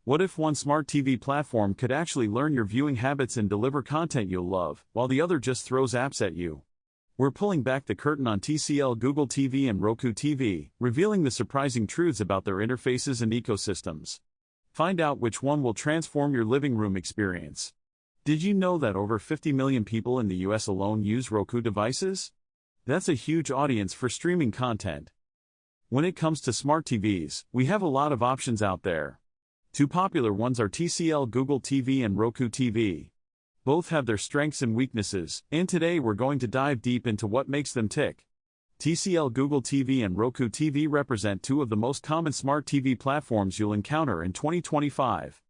What if one smart TV platform could actually learn your viewing habits and deliver content you'll love, while the other just throws apps at you? We're pulling back the curtain on TCL Google TV and Roku TV, revealing the surprising truths about their interfaces and ecosystems. Find out which one will transform your living room experience. Did you know that over 50 million people in the US alone use Roku devices? That's a huge audience for streaming content. When it comes to smart TVs, we have a lot of options out there. Two popular ones are TCL Google TV and Roku TV. Both have their strengths and weaknesses, and today we're going to dive deep into what makes them tick. TCL Google TV and Roku TV represent two of the most common smart TV platforms you'll encounter in 2025.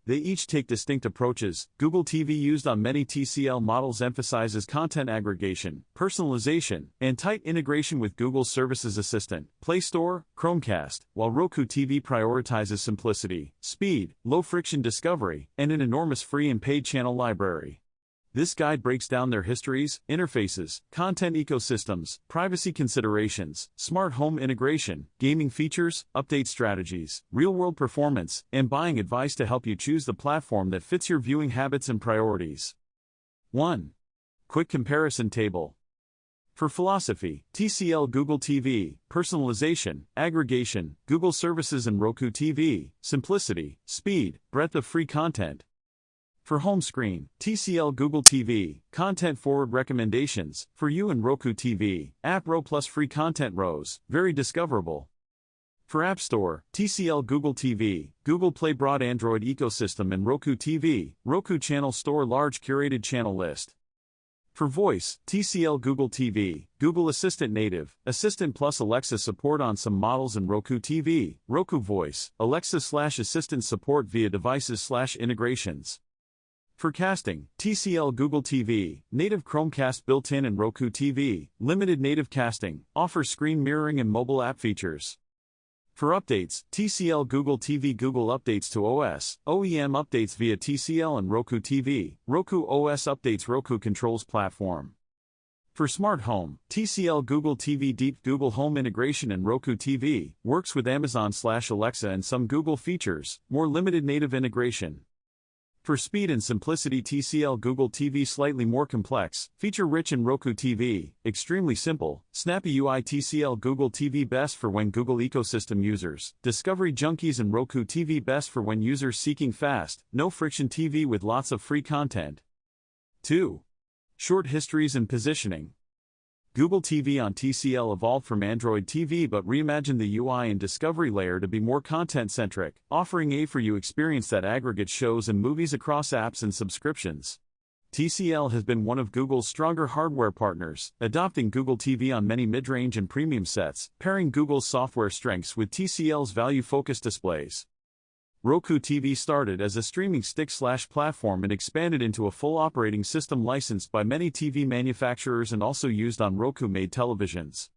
They each take distinct approaches. Google TV, used on many TCL models, emphasizes content aggregation, personalization, and tight integration with Google's Services Assistant, Play Store, Chromecast, while Roku TV prioritizes simplicity, speed, low-friction discovery, and an enormous free and paid channel library. This guide breaks down their histories, interfaces, content ecosystems, privacy considerations, smart home integration, gaming features, update strategies, real-world performance, and buying advice to help you choose the platform that fits your viewing habits and priorities. 1. Quick comparison table. For philosophy, TCL Google TV, personalization, aggregation, Google Services and Roku TV, simplicity, speed, breadth of free content. For home screen, TCL Google TV, content-forward recommendations, for you and Roku TV, App Row plus free content rows, very discoverable. For App Store, TCL Google TV, Google Play broad Android ecosystem and Roku TV, Roku Channel Store large curated channel list. For voice, TCL Google TV, Google Assistant native, Assistant plus Alexa support on some models and Roku TV, Roku Voice, Alexa/Assistant support via devices/integrations. For casting, TCL Google TV, native Chromecast built-in and Roku TV, limited native casting, offers screen mirroring and mobile app features. For updates, TCL Google TV, Google updates to OS, OEM updates via TCL and Roku TV, Roku OS updates, Roku controls platform. For smart home, TCL Google TV, deep Google Home integration and Roku TV, works with Amazon/Alexa and some Google features, more limited native integration. For speed and simplicity, TCL Google TV, slightly more complex, feature-rich, and Roku TV, extremely simple, snappy UI. TCL Google TV, best for when Google ecosystem users, discovery junkies, and Roku TV, best for when users seeking fast, no-friction TV with lots of free content. 2. Short histories and positioning. Google TV on TCL evolved from Android TV but reimagined the UI and discovery layer to be more content-centric, offering a for-you experience that aggregates shows and movies across apps and subscriptions. TCL has been one of Google's stronger hardware partners, adopting Google TV on many mid-range and premium sets, pairing Google's software strengths with TCL's value-focused displays. Roku TV started as a streaming stick/platform and expanded into a full operating system licensed by many TV manufacturers and also used on Roku-made televisions.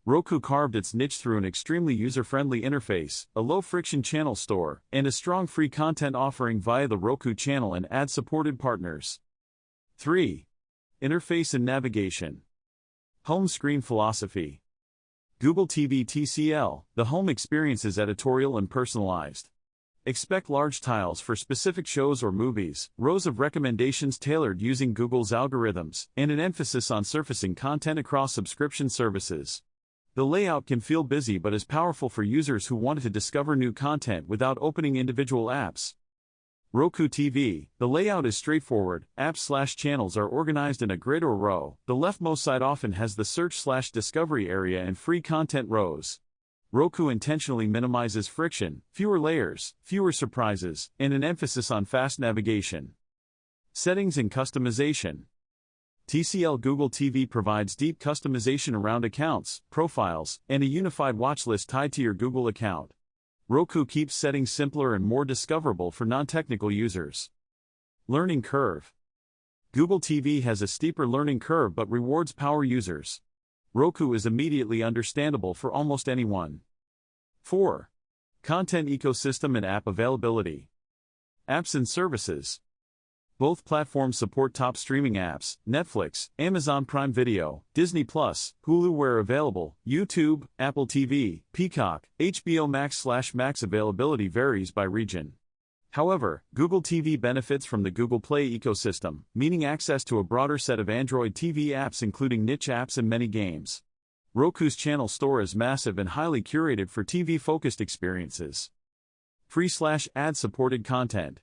Roku carved its niche through an extremely user-friendly interface, a low-friction channel store, and a strong free content offering via the Roku channel and ad-supported partners. 3. Interface and navigation. Home screen philosophy. Google TV TCL, the home experience is editorial and personalized. Expect large tiles for specific shows or movies, rows of recommendations tailored using Google's algorithms, and an emphasis on surfacing content across subscription services. The layout can feel busy but is powerful for users who want to discover new content without opening individual apps. Roku TV, the layout is straightforward, apps/channels are organized in a grid or row, the leftmost side often has the search/discovery area and free content rows. Roku intentionally minimizes friction, fewer layers, fewer surprises, and an emphasis on fast navigation. Settings and customization. TCL Google TV provides deep customization around accounts, profiles, and a unified watch list tied to your Google account. Roku keeps settings simpler and more discoverable for non-technical users. Learning curve. Google TV has a steeper learning curve but rewards power users. Roku is immediately understandable for almost anyone. 4. Content ecosystem and app availability. Apps and services. Both platforms support top streaming apps, Netflix, Amazon Prime Video, Disney+, Hulu where available, YouTube, Apple TV, Peacock, HBO Max/Max availability varies by region. However, Google TV benefits from the Google Play ecosystem, meaning access to a broader set of Android TV apps including niche apps and many games. Roku's channel store is massive and highly curated for TV-focused experiences. Free/ad-supported content.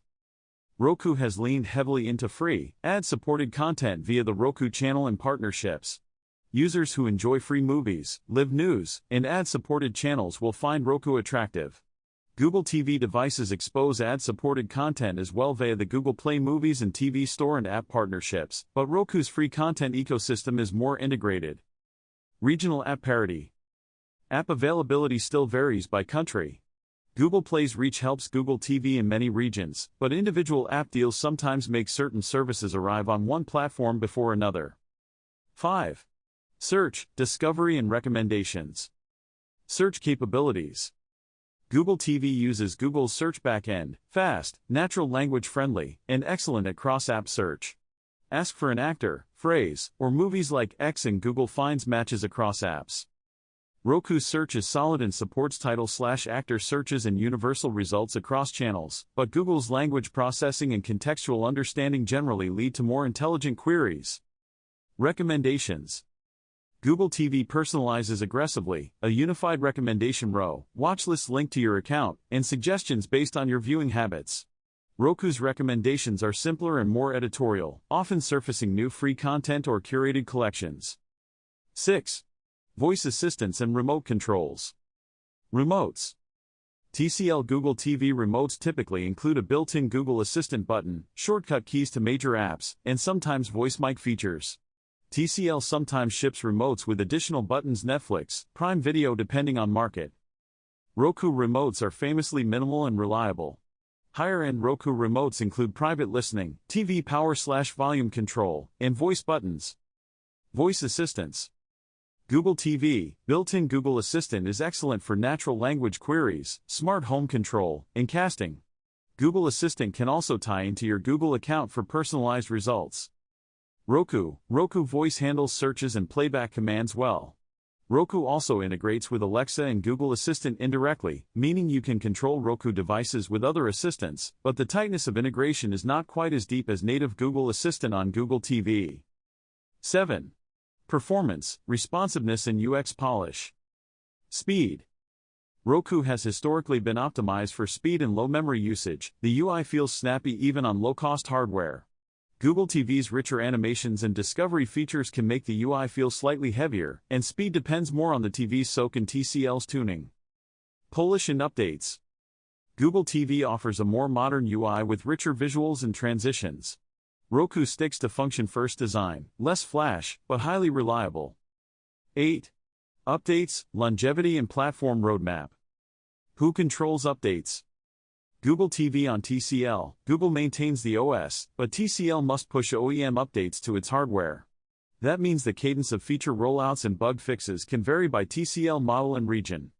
Roku has leaned heavily into free, ad-supported content via the Roku channel and partnerships. Users who enjoy free movies, live news, and ad-supported channels will find Roku attractive. Google TV devices expose ad-supported content as well via the Google Play Movies and TV Store and app partnerships, but Roku's free content ecosystem is more integrated. Regional app parity. App availability still varies by country. Google Play's reach helps Google TV in many regions, but individual app deals sometimes make certain services arrive on one platform before another. 5. Search, discovery and recommendations. Search capabilities. Google TV uses Google's search backend, fast, natural language friendly, and excellent at cross-app search. Ask for an actor, phrase, or movies like X and Google finds matches across apps. Roku's search is solid and supports title/actor searches and universal results across channels, but Google's language processing and contextual understanding generally lead to more intelligent queries. Recommendations. Google TV personalizes aggressively, a unified recommendation row, watch lists linked to your account, and suggestions based on your viewing habits. Roku's recommendations are simpler and more editorial, often surfacing new free content or curated collections. 6. Voice assistants and remote controls. Remotes. TCL Google TV remotes typically include a built-in Google Assistant button, shortcut keys to major apps, and sometimes voice mic features. TCL sometimes ships remotes with additional buttons Netflix, Prime Video depending on market. Roku remotes are famously minimal and reliable. Higher-end Roku remotes include private listening, TV power/volume control, and voice buttons. Voice assistants. Google TV, built-in Google Assistant is excellent for natural language queries, smart home control, and casting. Google Assistant can also tie into your Google account for personalized results. Roku Voice handles searches and playback commands well. Roku also integrates with Alexa and Google Assistant indirectly, meaning you can control Roku devices with other assistants, but the tightness of integration is not quite as deep as native Google Assistant on Google TV. 7. Performance, responsiveness and UX polish. Speed. Roku has historically been optimized for speed and low memory usage. The UI feels snappy even on low-cost hardware. Google TV's richer animations and discovery features can make the UI feel slightly heavier, and speed depends more on the TV's SoC and TCL's tuning. Polish and updates. Google TV offers a more modern UI with richer visuals and transitions. Roku sticks to function-first design, less flash, but highly reliable. 8. Updates, longevity and platform roadmap. Who controls updates? Google TV on TCL. Google maintains the OS, but TCL must push OEM updates to its hardware. That means the cadence of feature rollouts and bug fixes can vary by TCL model and region.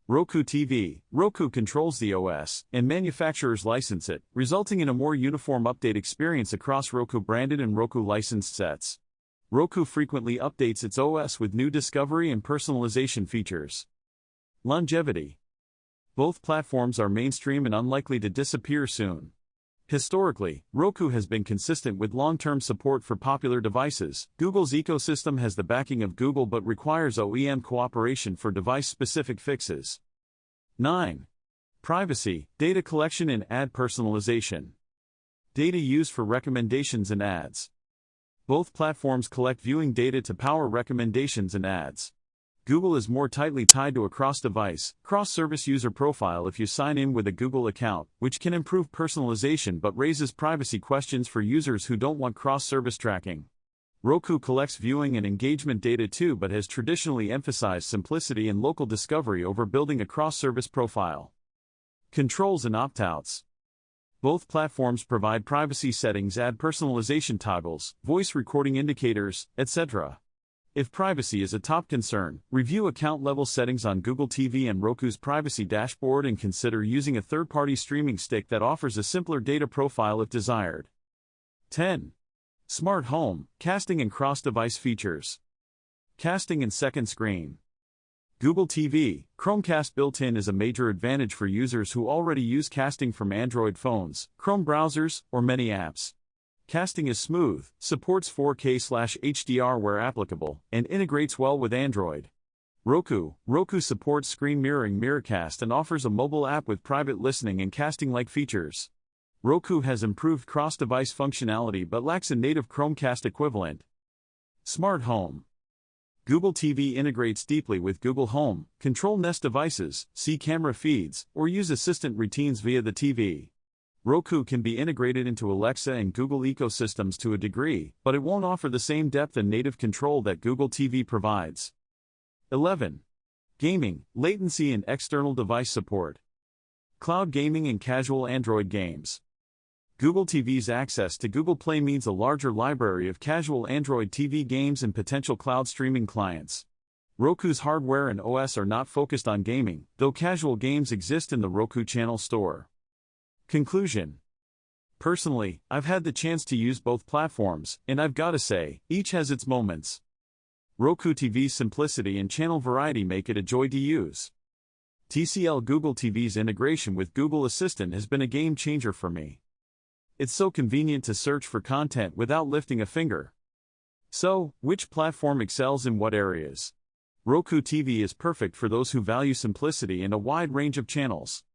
Roku TV. Roku controls the OS, and manufacturers license it, resulting in a more uniform update experience across Roku-branded and Roku-licensed sets. Roku frequently updates its OS with new discovery and personalization features. Longevity. Both platforms are mainstream and unlikely to disappear soon. Historically, Roku has been consistent with long-term support for popular devices. Google's ecosystem has the backing of Google but requires OEM cooperation for device-specific fixes. 9. Privacy, data collection and ad personalization. Data used for recommendations and ads. Both platforms collect viewing data to power recommendations and ads. Google is more tightly tied to a cross-device, cross-service user profile if you sign in with a Google account, which can improve personalization but raises privacy questions for users who don't want cross-service tracking. Roku collects viewing and engagement data too but has traditionally emphasized simplicity and local discovery over building a cross-service profile. Controls and opt-outs. Both platforms provide privacy settings, ad personalization toggles, voice recording indicators, etc. If privacy is a top concern, review account-level settings on Google TV and Roku's privacy dashboard and consider using a third-party streaming stick that offers a simpler data profile if desired. 10. Smart home, casting and cross-device features. Casting and second screen. Google TV, Chromecast built-in is a major advantage for users who already use casting from Android phones, Chrome browsers, or many apps. Casting is smooth, supports 4K/HDR where applicable, and integrates well with Android. Roku supports screen mirroring Miracast and offers a mobile app with private listening and casting-like features. Roku has improved cross-device functionality but lacks a native Chromecast equivalent. Smart Home. Google TV integrates deeply with Google Home, control Nest devices, see camera feeds, or use assistant routines via the TV. Roku can be integrated into Alexa and Google ecosystems to a degree, but it won't offer the same depth and native control that Google TV provides. 11. Gaming, latency and external device support. Cloud gaming and casual Android games. Google TV's access to Google Play means a larger library of casual Android TV games and potential cloud streaming clients. Roku's hardware and OS are not focused on gaming, though casual games exist in the Roku Channel store. Conclusion. Personally, I've had the chance to use both platforms, and I've gotta say, each has its moments. Roku TV's simplicity and channel variety make it a joy to use. TCL Google TV's integration with Google Assistant has been a game changer for me. It's so convenient to search for content without lifting a finger. So, which platform excels in what areas? Roku TV is perfect for those who value simplicity and a wide range of channels.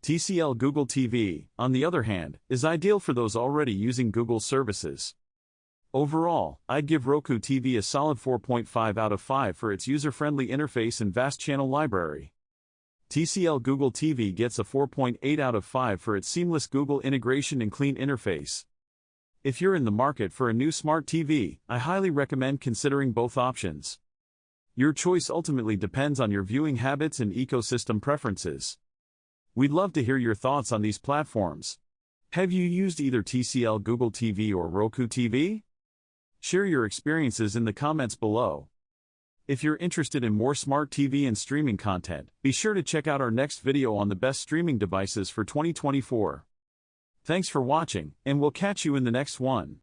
TCL Google TV, on the other hand, is ideal for those already using Google services. Overall, I'd give Roku TV a solid 4.5 out of 5 for its user-friendly interface and vast channel library. TCL Google TV gets a 4.8 out of 5 for its seamless Google integration and clean interface. If you're in the market for a new smart TV, I highly recommend considering both options. Your choice ultimately depends on your viewing habits and ecosystem preferences. We'd love to hear your thoughts on these platforms. Have you used either TCL Google TV or Roku TV? Share your experiences in the comments below. If you're interested in more smart TV and streaming content, be sure to check out our next video on the best streaming devices for 2024. Thanks for watching, and we'll catch you in the next one.